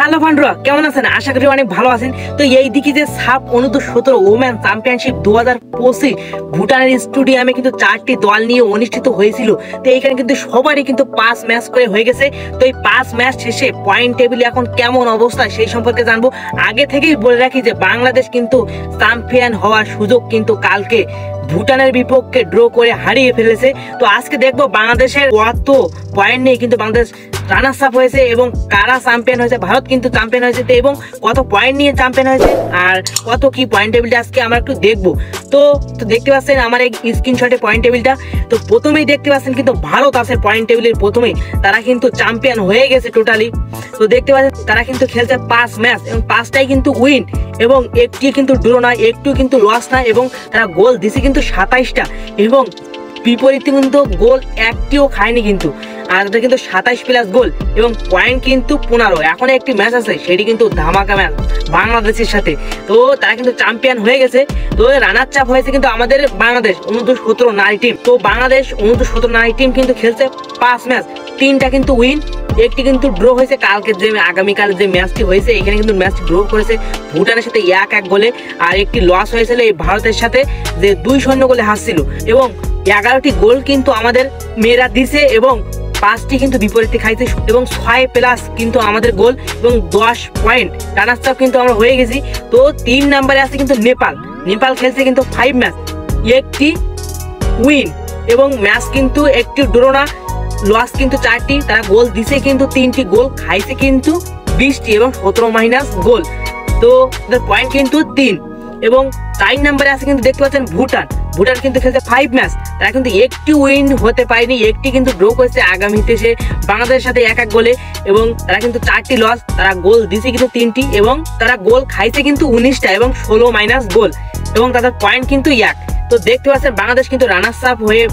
Hello বন্ধুরা, কেমন আছেন? আশা করি অনেক ভালো আছেন। তো এই দিকে যে সাফ অনূর্ধ্ব-17 ওমেন চ্যাম্পিয়নশিপ 2025 ভুটানের স্টেডিয়ামে কিন্তু 4টি দল নিয়ে অনুষ্ঠিত হয়েছিল। তো এইখানে কিন্তু সবারই কিন্তু 5 ম্যাচ করে হয়ে গেছে। তো এই 5 ম্যাচ শেষে পয়েন্ট টেবিলে এখন কেমন অবস্থা সেই সম্পর্কে জানবো। আগে থেকেই বলে রাখি যে বাংলাদেশ কিন্তু চ্যাম্পিয়ন হওয়ার সুযোগ কিন্তু কালকে ভুটানের বিপক্ষে ড্র করে হারিয়ে ফেলেছে। তো আজকে দেখবো বাংলাদেশের কত পয়েন্ট নিয়ে কিন্তু বাংলাদেশ রানার্স আপ হয়েছে এবং কারা চ্যাম্পিয়ন হয়েছে। ভারত কিন্তু চ্যাম্পিয়ন হয়েছে এবং কত পয়েন্ট নিয়ে চ্যাম্পিয়ন হয়েছে আর কত কি পয়েন্ট টেবিলটা আজকে আমরা একটু দেখবো। তো দেখতে পাচ্ছেন আমার এই স্ক্রিনশটে পয়েন্ট টেবিলটা। তো প্রথমেই দেখতে পাচ্ছেন কিন্তু ভারত আছে পয়েন্ট টেবিলের প্রথমেই, তারা কিন্তু চ্যাম্পিয়ন হয়ে গেছে টোটালি। তো দেখতে পাচ্ছেন তারা কিন্তু খেলছে 5 ম্যাচ এবং 5টাই কিন্তু উইন এবং একটি কিন্তু ড্র নয়, একটু কিন্তু লস না এবং তারা গোল দিছে কিন্তু 27টা এবং বিপরীতে কিন্তু গোল একটিও খায়নি কিন্তু। আর তাদের কিন্তু 27 প্লাস গোল এবং পয়েন্ট কিন্তু 15। এখন একটি ম্যাচ আছে, সেটি কিন্তু ধামাকা ম্যাচ বাংলাদেশের সাথে। তো তারা কিন্তু চ্যাম্পিয়ন হয়ে গেছে। তো রানার চাপ হয়েছে কিন্তু আমাদের বাংলাদেশ অনূর্ধ্ব-17 নারী টিম। তো বাংলাদেশ অনূর্ধ্ব-17 নারী টিম কিন্তু খেলছে 5 ম্যাচ, 3টা কিন্তু উইন, একটি কিন্তু ড্র হয়েছে। কালকে যে আগামীকাল যে ম্যাচটি হয়েছে এখানে কিন্তু ম্যাচটি ড্র করেছে ভুটানের সাথে 1-1 গোলে। আর একটি লস হয়েছিল এই ভারতের সাথে, যে 2-0 গোলে হারছিল এবং 11টি গোল কিন্তু আমাদের মেয়েরা দিছে এবং 5টি কিন্তু বিপরীতে খাইছে এবং 6 প্লাস কিন্তু আমাদের গোল এবং 10 পয়েন্ট রানার্স আপ কিন্তু আমরা হয়ে গেছি। তো 3 নম্বরে আছে কিন্তু নেপাল খেলছে কিন্তু 5 ম্যাচ, একটি উইন এবং ম্যাচ কিন্তু একটি ড্র না, লস কিন্তু 4টি। তারা গোল দিছে কিন্তু 3টি, গোল খাইছে কিন্তু 20টি এবং 17 মাইনাস গোল। তো তাদের পয়েন্ট কিন্তু 3 এবং 4 নম্বরে আছে কিন্তু দেখতে পাচ্ছেন ভুটান কিন্তু খেলছে 5 ম্যাচ, তারা কিন্তু একটি উইন হতে পারেনি, একটি কিন্তু ড্র করেছে আগামীতে সে বাংলাদেশের সাথে 1-1 গোলে এবং তারা কিন্তু 4টি লস। তারা গোল দিছে কিন্তু 3টি এবং তারা গোল খাইছে কিন্তু 19টা এবং 16 মাইনাস গোল এবং তাদের পয়েন্ট কিন্তু 1। তো দেখতে পাচ্ছেন বাংলাদেশ কিন্তু রানার্স আপ হয়ে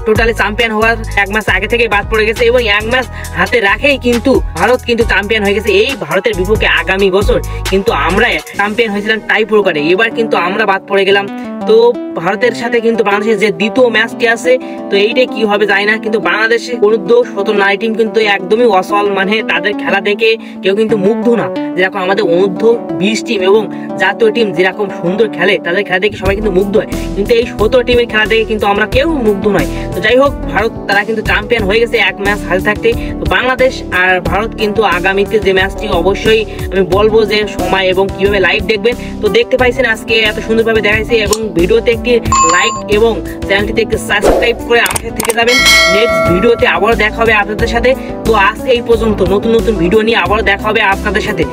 টোটালি চ্যাম্পিয়ন হওয়ার 1 ম্যাচ আগে থেকে বাদ পড়ে গেছে এবং 1 ম্যাচ হাতে রাখেই কিন্তু ভারত কিন্তু চ্যাম্পিয়ন হয়ে গেছে। এই ভারতের বিপক্ষে আগামী বছর কিন্তু আমরা চ্যাম্পিয়ন হয়েছিলাম টাই প্রকারে, এবার কিন্তু আমরা বাদ পড়ে গেলাম। তো ভারতের সাথে কিন্তু বাংলাদেশের যে দ্বিতীয় ম্যাচটি আছে, তো এইটাই কি হবে জানি না, কিন্তু বাংলাদেশে অনূর্ধ্ব-17 নারী টিম কিন্তু একদমই অসল, মানে তাদের খেলা দেখে কেউ কিন্তু মুগ্ধ না। যেরকম আমাদের অনূর্ধ্ব-20 টিম এবং জাতীয় টিম যেরকম সুন্দর খেলে, তাদের খেলা দেখে সবাই কিন্তু মুগ্ধ হয়, কিন্তু এই 17 টিমের খেলা দেখে কিন্তু আমরা কেউ মুগ্ধ নয়। তো যাই হোক, ভারত তারা কিন্তু চ্যাম্পিয়ন হয়ে গেছে 1 ম্যাচ হাতে থাকতে। তো বাংলাদেশ আর ভারত কিন্তু আগামীতে যে ম্যাচটি অবশ্যই আমি বলবো যে সময় এবং কিভাবে লাইভ দেখবেন। তো দেখতে পাইছেন আজকে এত সুন্দরভাবে দেখাইছে এবং ভিডিওতে একটি লাইক এবং চ্যানেলটিতে একটি সাবস্ক্রাইব করে আমাদের থেকে যাবেন। নেক্সট ভিডিওতে আবার দেখা হবে আপনাদের সাথে। তো আজ এই পর্যন্ত, নতুন ভিডিও নিয়ে আবার দেখা হবে আপনাদের সাথে।